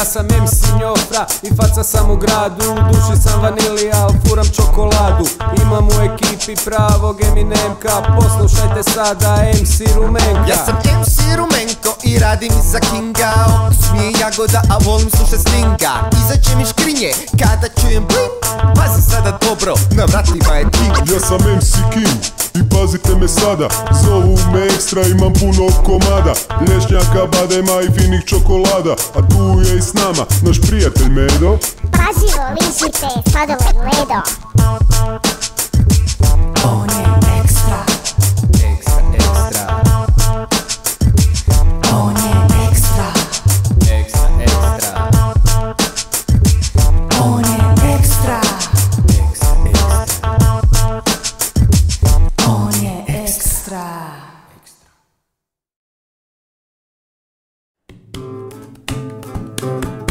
Ja sam MC Njofra i faca sam u gradu. U duši sam vanilija, al furam čokoladu. Imam u ekipi pravog Eminemka. Poslušajte sada MC Rumenka. Ja sam MC Rumenko i radim iza Kinga. Okus mi je jagoda, a volim slušat Stinga. Izaće mi škrinje kada čujem bling. Pazi sada dobro, na vratima je King. Ja sam MC King i pazite me sada, zovu me ekstra, imam puno komada lješnjaka, badema i finih čokolada. A tu je i s nama naš prijatelj Medo. Pažljivo ližite sladoled Ledo. On je ekstra. Ekstra, ekstra. On je ekstra. Ekstra, ekstra. On je ekstra. Ekstra, ekstra. On je ekstra. Ekstra.